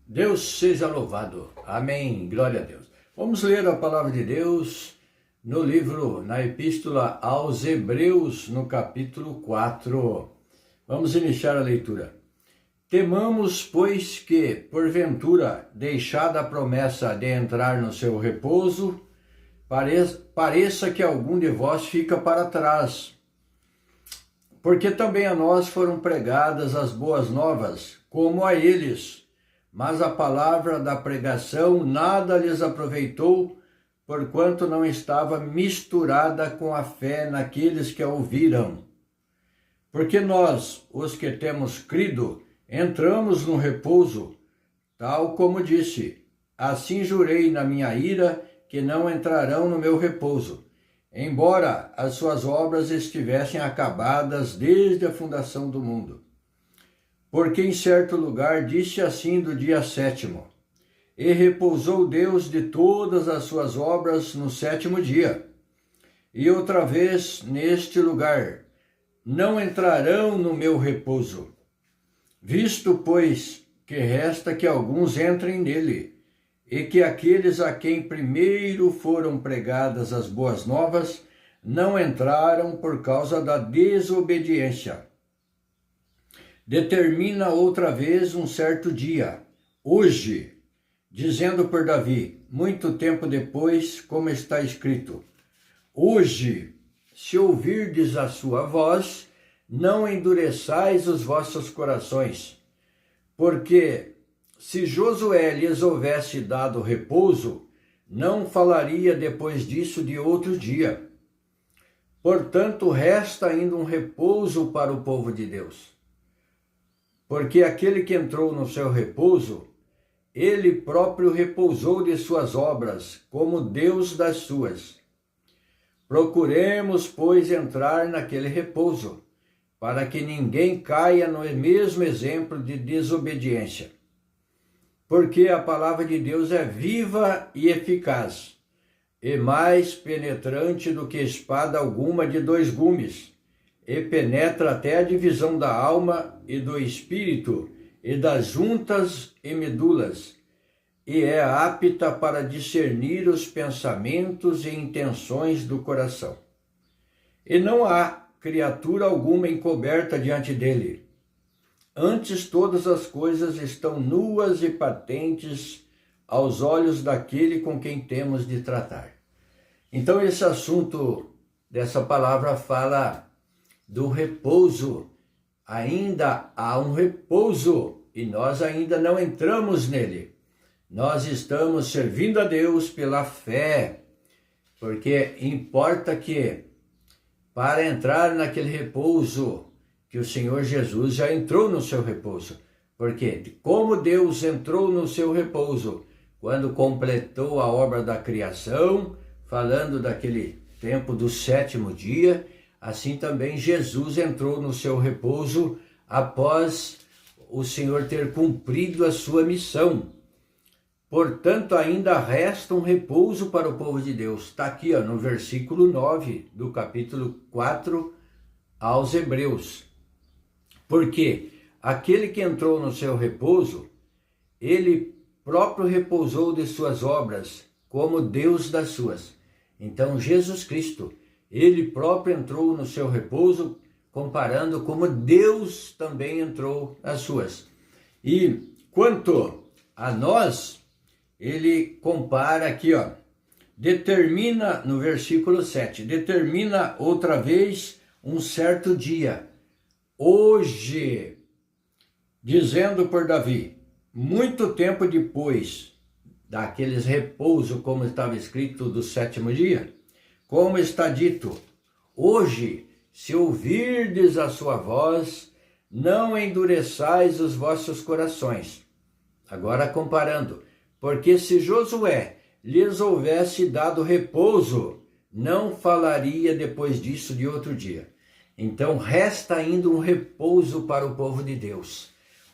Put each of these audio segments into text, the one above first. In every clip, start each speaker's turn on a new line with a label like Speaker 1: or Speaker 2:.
Speaker 1: Deus seja louvado. Amém. Glória a Deus. Vamos ler a palavra de Deus no livro, na Epístola aos Hebreus, no capítulo 4. Vamos iniciar a leitura. Temamos, pois, que, porventura, deixada a promessa de entrar no seu repouso, pareça que algum de vós fica para trás. Porque também a nós foram pregadas as boas novas, como a eles. Mas a palavra da pregação nada lhes aproveitou, porquanto não estava misturada com a fé naqueles que a ouviram. Porque nós, os que temos crido, entramos no repouso, tal como disse: assim jurei na minha ira que não entrarão no meu repouso, embora as suas obras estivessem acabadas desde a fundação do mundo. Porque em certo lugar disse assim do dia 7º: e repousou Deus de todas as suas obras no 7º dia. E outra vez neste lugar: não entrarão no meu repouso. Visto, pois, que resta que alguns entrem nele, e que aqueles a quem primeiro foram pregadas as boas novas não entraram por causa da desobediência. Determina outra vez um certo dia, hoje, dizendo por Davi, muito tempo depois, como está escrito: hoje, se ouvirdes a sua voz, não endureçais os vossos corações, porque se Josué lhes houvesse dado repouso, não falaria depois disso de outro dia. Portanto, resta ainda um repouso para o povo de Deus. Porque aquele que entrou no seu repouso, ele próprio repousou de suas obras, como Deus das suas. Procuremos, pois, entrar naquele repouso, para que ninguém caia no mesmo exemplo de desobediência. Porque a palavra de Deus é viva e eficaz, e mais penetrante do que espada alguma de 2 gumes, e penetra até a divisão da alma e do espírito, e das juntas e medulas, e é apta para discernir os pensamentos e intenções do coração. E não há criatura alguma encoberta diante dele. Antes todas as coisas estão nuas e patentes aos olhos daquele com quem temos de tratar. Então esse assunto dessa palavra fala do repouso. Ainda há um repouso e nós ainda não entramos nele. Nós estamos servindo a Deus pela fé, porque importa que, para entrar naquele repouso, que o Senhor Jesus já entrou no seu repouso. Porque como Deus entrou no seu repouso quando completou a obra da criação, falando daquele tempo do 7º dia, assim também Jesus entrou no seu repouso após o Senhor ter cumprido a sua missão. Portanto, ainda resta um repouso para o povo de Deus. Está aqui no versículo 9 do capítulo 4 aos Hebreus. Porque aquele que entrou no seu repouso, ele próprio repousou de suas obras, como Deus das suas. Então, Jesus Cristo, ele próprio entrou no seu repouso, comparando como Deus também entrou nas suas. E quanto a nós, ele compara aqui, determina no versículo 7, determina outra vez um certo dia, hoje, dizendo por Davi, muito tempo depois daqueles repouso, como estava escrito do 7º dia, como está dito, hoje, se ouvirdes a sua voz, não endureçais os vossos corações. Agora comparando, porque se Josué lhes houvesse dado repouso, não falaria depois disso de outro dia. Então resta ainda um repouso para o povo de Deus.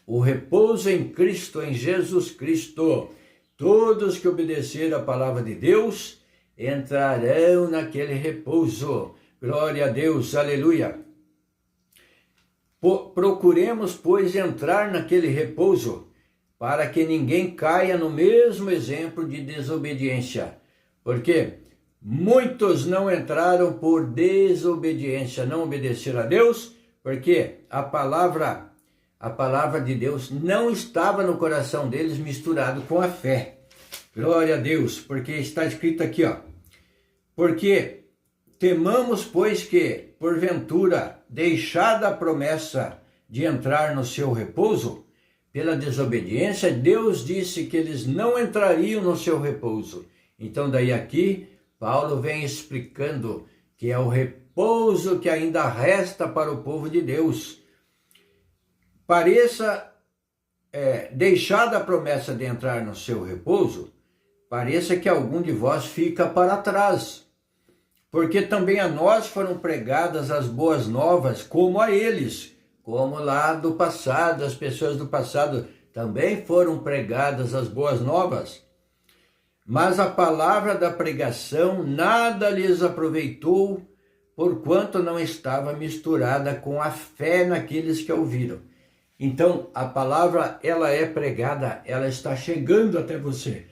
Speaker 1: O repouso em Cristo, em Jesus Cristo. Todos que obedecerem a palavra de Deus entrarão naquele repouso. Glória a Deus, aleluia. Procuremos, pois, entrar naquele repouso, para que ninguém caia no mesmo exemplo de desobediência. Porque muitos não entraram por desobediência, não obedeceram a Deus, porque a palavra de Deus não estava no coração deles misturado com a fé. Glória a Deus, porque está escrito aqui, ó. Porque temamos, pois, que, porventura, deixada a promessa de entrar no seu repouso, pela desobediência, Deus disse que eles não entrariam no seu repouso. Então, daí aqui, Paulo vem explicando que é o repouso que ainda resta para o povo de Deus. Deixada a promessa de entrar no seu repouso, pareça que algum de vós fica para trás, porque também a nós foram pregadas as boas novas, como a eles, como lá do passado, as pessoas do passado também foram pregadas as boas novas. Mas a palavra da pregação nada lhes aproveitou, porquanto não estava misturada com a fé naqueles que a ouviram. Então, a palavra, ela é pregada, ela está chegando até você.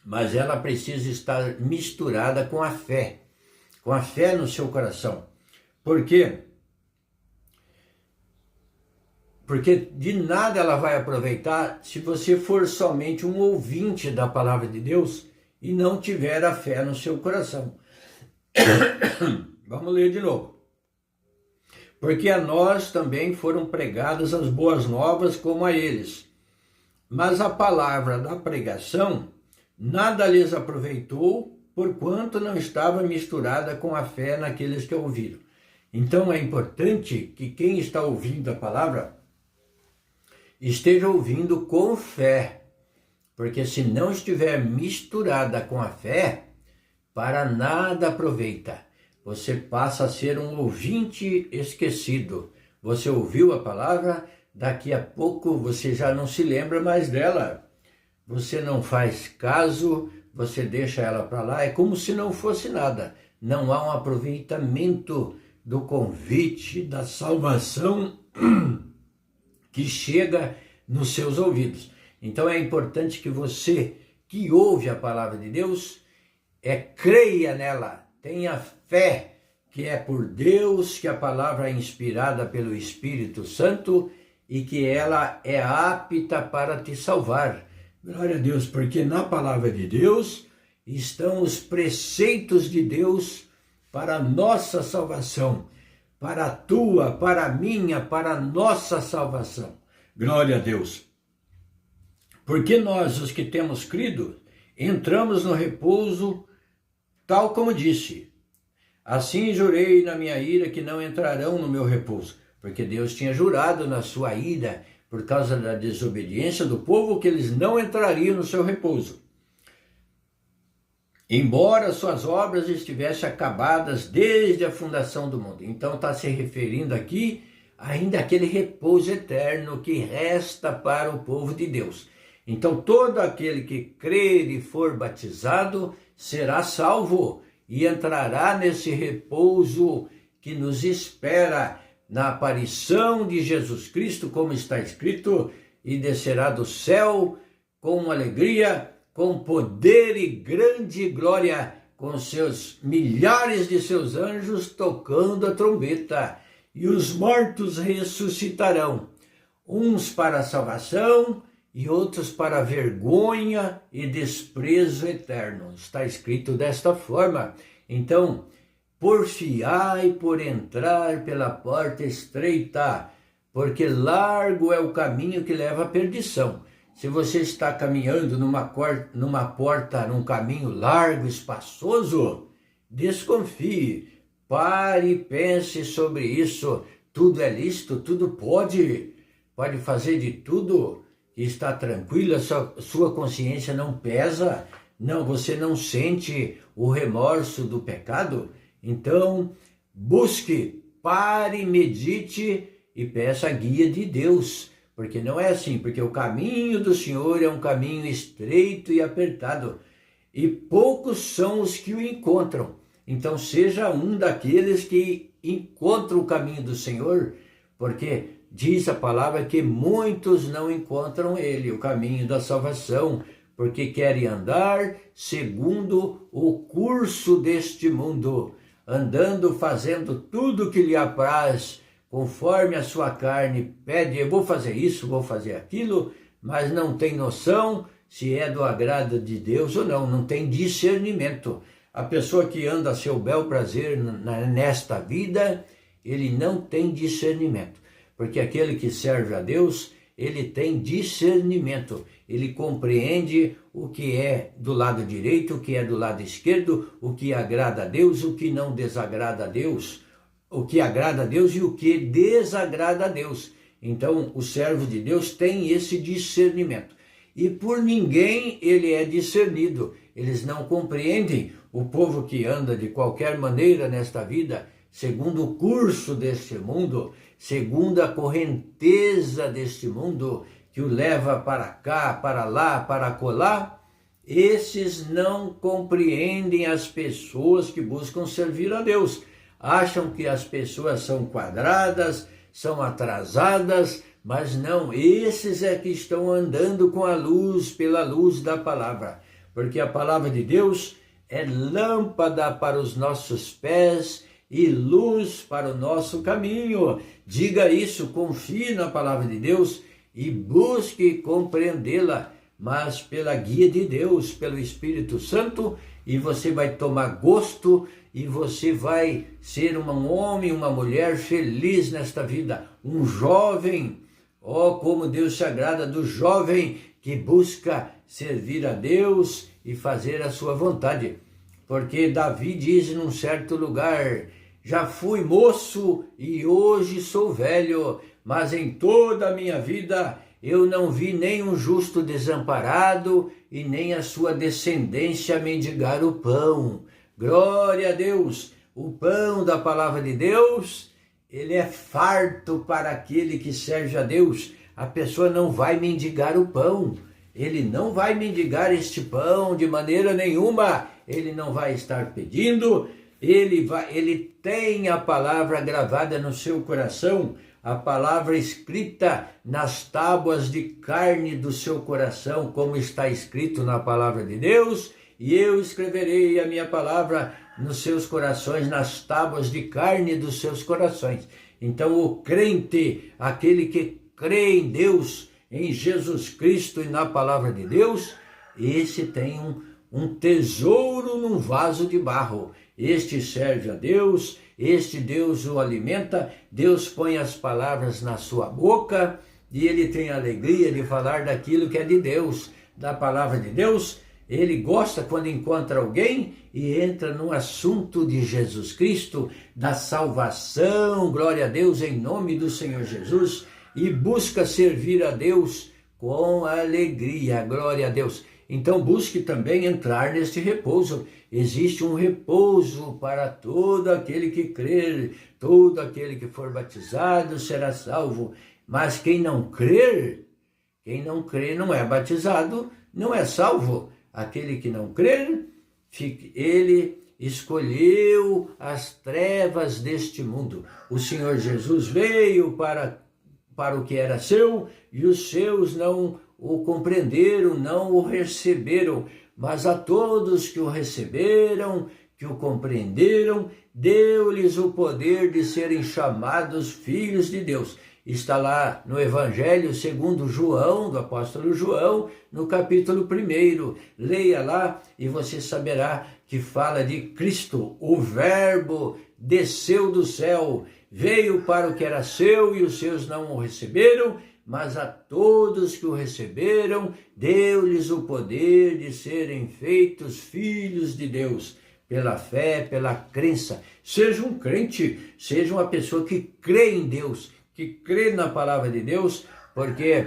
Speaker 1: Mas ela precisa estar misturada com a fé no seu coração. Por quê? Porque de nada ela vai aproveitar se você for somente um ouvinte da palavra de Deus e não tiver a fé no seu coração. Vamos ler de novo. Porque a nós também foram pregadas as boas novas como a eles. Mas a palavra da pregação nada lhes aproveitou, porquanto não estava misturada com a fé naqueles que ouviram. Então é importante que quem está ouvindo a palavra esteja ouvindo com fé, porque se não estiver misturada com a fé, para nada aproveita. Você passa a ser um ouvinte esquecido. Você ouviu a palavra, daqui a pouco você já não se lembra mais dela. Você não faz caso, você deixa ela para lá, é como se não fosse nada. Não há um aproveitamento do convite, da salvação que chega nos seus ouvidos. Então é importante que você que ouve a palavra de Deus, creia nela, tenha fé que é por Deus, que a palavra é inspirada pelo Espírito Santo e que ela é apta para te salvar. Glória a Deus, porque na palavra de Deus estão os preceitos de Deus para a nossa salvação, para a tua, para a minha, para a nossa salvação. Glória a Deus. Porque nós, os que temos crido, entramos no repouso, tal como disse. Assim jurei na minha ira que não entrarão no meu repouso, porque Deus tinha jurado na sua ira, por causa da desobediência do povo, que eles não entrariam no seu repouso. Embora suas obras estivessem acabadas desde a fundação do mundo. Então está se referindo aqui ainda àquele repouso eterno que resta para o povo de Deus. Então todo aquele que crer e for batizado será salvo e entrará nesse repouso que nos espera na aparição de Jesus Cristo, como está escrito, e descerá do céu com alegria, com poder e grande glória, com seus milhares de seus anjos tocando a trombeta, e os mortos ressuscitarão, uns para a salvação e outros para a vergonha e desprezo eterno. Está escrito desta forma. Então, porfiai por entrar pela porta estreita, porque largo é o caminho que leva à perdição. Se você está caminhando num caminho largo, espaçoso, desconfie, pare e pense sobre isso. Tudo é lícito, tudo pode fazer de tudo, está tranquilo, a sua consciência não pesa, não, você não sente o remorso do pecado. Então, busque, pare, medite e peça a guia de Deus, porque não é assim, porque o caminho do Senhor é um caminho estreito e apertado, e poucos são os que o encontram. Então, seja um daqueles que encontram o caminho do Senhor, porque diz a palavra que muitos não encontram ele, o caminho da salvação, porque querem andar segundo o curso deste mundo, andando, fazendo tudo que lhe apraz, conforme a sua carne pede. Eu vou fazer isso, vou fazer aquilo, mas não tem noção se é do agrado de Deus ou não, não tem discernimento. A pessoa que anda a seu bel prazer nesta vida, ele não tem discernimento, porque aquele que serve a Deus, ele tem discernimento, ele compreende o que é do lado direito, o que é do lado esquerdo, o que agrada a Deus, o que não desagrada a Deus, o que agrada a Deus e o que desagrada a Deus. Então, o servo de Deus tem esse discernimento. E por ninguém ele é discernido. Eles não compreendem o povo que anda de qualquer maneira nesta vida, segundo o curso deste mundo, segundo a correnteza deste mundo, que o leva para cá, para lá, para acolá. Esses não compreendem as pessoas que buscam servir a Deus. Acham que as pessoas são quadradas, são atrasadas, mas não, esses é que estão andando com a luz, pela luz da palavra, porque a palavra de Deus é lâmpada para os nossos pés e luz para o nosso caminho. Diga isso, confie na palavra de Deus e busque compreendê-la, mas pela guia de Deus, pelo Espírito Santo, e você vai tomar gosto e você vai ser um homem, uma mulher feliz nesta vida, um jovem. Oh, como Deus se agrada do jovem que busca servir a Deus e fazer a sua vontade. Porque Davi diz num certo lugar: já fui moço e hoje sou velho, mas em toda a minha vida eu não vi nem um justo desamparado e nem a sua descendência mendigar o pão. Glória a Deus! O pão da palavra de Deus, ele é farto para aquele que serve a Deus. A pessoa não vai mendigar o pão. Ele não vai mendigar este pão de maneira nenhuma. Ele não vai estar pedindo. Ele tem a palavra gravada no seu coração, a palavra escrita nas tábuas de carne do seu coração, como está escrito na palavra de Deus. E eu escreverei a minha palavra nos seus corações, nas tábuas de carne dos seus corações. Então o crente, aquele que crê em Deus, em Jesus Cristo e na palavra de Deus, esse tem um tesouro num vaso de barro. Este serve a Deus, este Deus o alimenta, Deus põe as palavras na sua boca e ele tem a alegria de falar daquilo que é de Deus, da palavra de Deus. Ele gosta quando encontra alguém e entra no assunto de Jesus Cristo, da salvação, glória a Deus, em nome do Senhor Jesus, e busca servir a Deus com alegria, glória a Deus. Então busque também entrar neste repouso. Existe um repouso para todo aquele que crer, todo aquele que for batizado será salvo. Mas quem não crer não é batizado, não é salvo. Aquele que não crer, ele escolheu as trevas deste mundo. O Senhor Jesus veio para o que era seu e os seus não o compreenderam, não o receberam. Mas a todos que o receberam, que o compreenderam, deu-lhes o poder de serem chamados filhos de Deus. Está lá no Evangelho segundo João, do apóstolo João, no capítulo 1. Leia lá e você saberá que fala de Cristo. O Verbo desceu do céu, veio para o que era seu e os seus não o receberam, mas a todos que o receberam, deu-lhes o poder de serem feitos filhos de Deus, pela fé, pela crença. Seja um crente, seja uma pessoa que crê em Deus, que crê na palavra de Deus, porque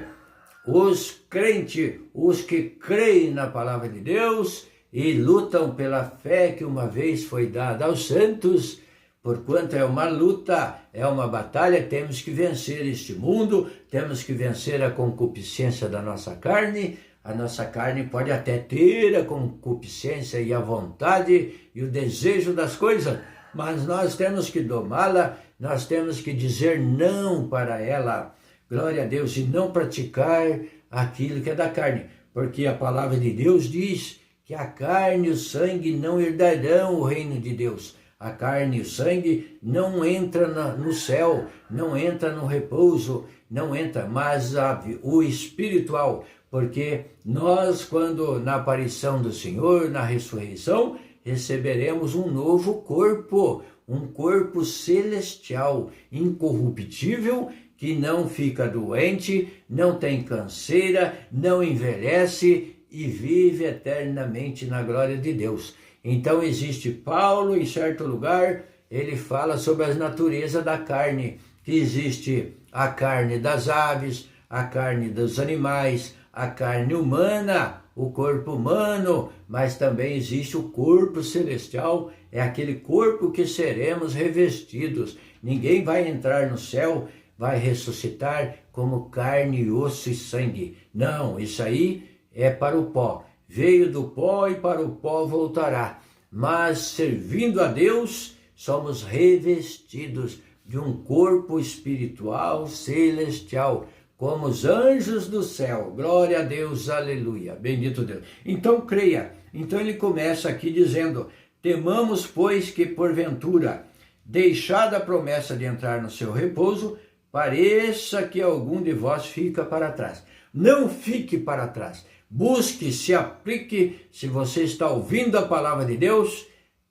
Speaker 1: os crentes, os que creem na palavra de Deus e lutam pela fé que uma vez foi dada aos santos, porquanto é uma luta, é uma batalha, temos que vencer este mundo, temos que vencer a concupiscência da nossa carne. A nossa carne pode até ter a concupiscência e a vontade e o desejo das coisas, mas nós temos que domá-la nós temos que dizer não para ela, glória a Deus, e não praticar aquilo que é da carne, porque a palavra de Deus diz que a carne e o sangue não herdarão o reino de Deus. A carne e o sangue não entra no céu, não entra no repouso, não entra, mas o espiritual, porque nós, quando na aparição do Senhor, na ressurreição, receberemos um novo corpo, um corpo celestial, incorruptível, que não fica doente, não tem canseira, não envelhece e vive eternamente na glória de Deus. Então existe Paulo, em certo lugar, ele fala sobre a natureza da carne, que existe a carne das aves, a carne dos animais, a carne humana, o corpo humano, mas também existe o corpo celestial, é aquele corpo que seremos revestidos. Ninguém vai entrar no céu, vai ressuscitar como carne, osso e sangue. Não, isso aí é para o pó. Veio do pó e para o pó voltará. Mas servindo a Deus, somos revestidos de um corpo espiritual celestial, como os anjos do céu. Glória a Deus, aleluia, bendito Deus. Então creia. Então ele começa aqui dizendo: temamos, pois, que porventura, deixada a promessa de entrar no seu repouso, pareça que algum de vós fica para trás. Não fique para trás. Busque, se aplique. Se você está ouvindo a palavra de Deus,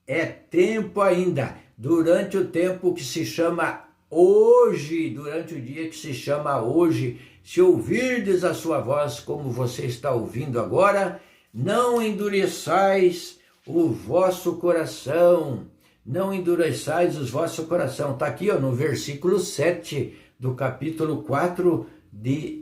Speaker 1: é tempo ainda. Durante o tempo que se chama hoje, durante o dia que se chama hoje, se ouvirdes a sua voz como você está ouvindo agora, não endureçais o vosso coração. Não endureçais o vosso coração. Está aqui no versículo 7 do capítulo 4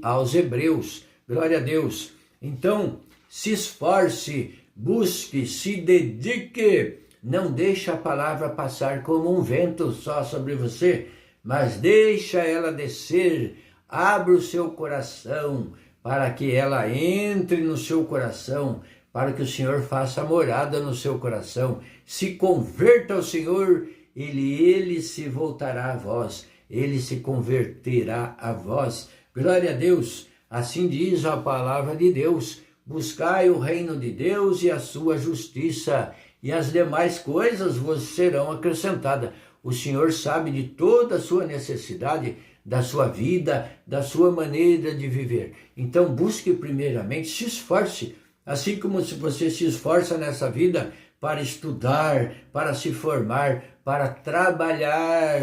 Speaker 1: aos Hebreus. Glória a Deus. Então, se esforce, busque, se dedique. Não deixe a palavra passar como um vento só sobre você, mas deixa ela descer. Abra o seu coração para que ela entre no seu coração, para que o Senhor faça morada no seu coração. Se converta ao Senhor, ele se voltará a vós, ele se converterá a vós. Glória a Deus, assim diz a palavra de Deus: buscai o reino de Deus e a sua justiça, e as demais coisas vos serão acrescentadas. O Senhor sabe de toda a sua necessidade, da sua vida, da sua maneira de viver. Então busque primeiramente, se esforce, assim como se você se esforça nessa vida para estudar, para se formar, para trabalhar.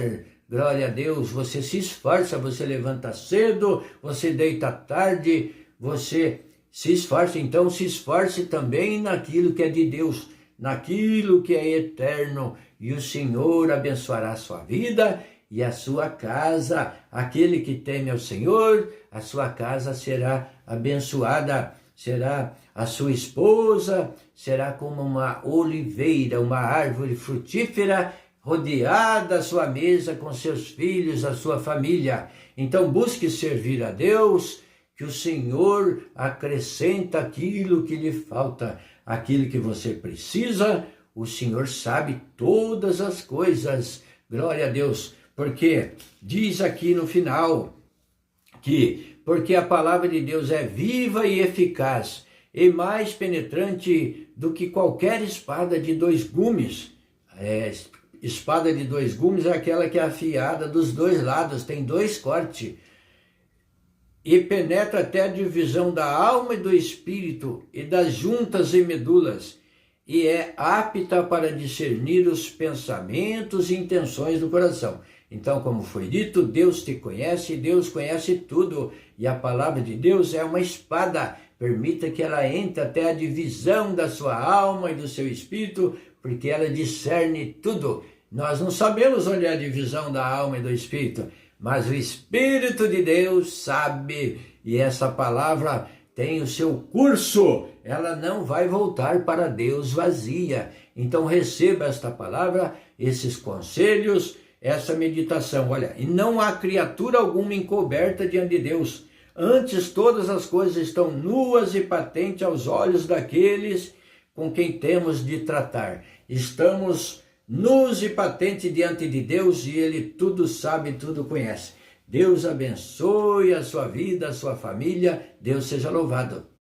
Speaker 1: Glória a Deus, você se esforça, você levanta cedo, você deita tarde, você se esforça. Então se esforce também naquilo que é de Deus, naquilo que é eterno, e o Senhor abençoará a sua vida e a sua casa. Aquele que teme ao Senhor, a sua casa será abençoada, será a sua esposa, será como uma oliveira, uma árvore frutífera, rodeada a sua mesa com seus filhos, a sua família. Então busque servir a Deus, que o Senhor acrescenta aquilo que lhe falta, aquilo que você precisa. O Senhor sabe todas as coisas. Glória a Deus, porque diz aqui no final que porque a palavra de Deus é viva e eficaz e mais penetrante do que qualquer espada de dois gumes. Espada de dois gumes é aquela que é afiada dos dois lados, tem dois cortes, e penetra até a divisão da alma e do espírito e das juntas e medulas, e é apta para discernir os pensamentos e intenções do coração. Então, como foi dito, Deus te conhece, Deus conhece tudo, e a palavra de Deus é uma espada. Permita que ela entre até a divisão da sua alma e do seu espírito, porque ela discerne tudo. Nós não sabemos onde é a divisão da alma e do espírito, mas o Espírito de Deus sabe, e essa palavra tem o seu curso, ela não vai voltar para Deus vazia. Então receba esta palavra, esses conselhos, essa meditação. Olha, e não há criatura alguma encoberta diante de Deus, antes todas as coisas estão nuas e patentes aos olhos daqueles com quem temos de tratar. Estamos nus e patente diante de Deus, e Ele tudo sabe, tudo conhece. Deus abençoe a sua vida, a sua família. Deus seja louvado.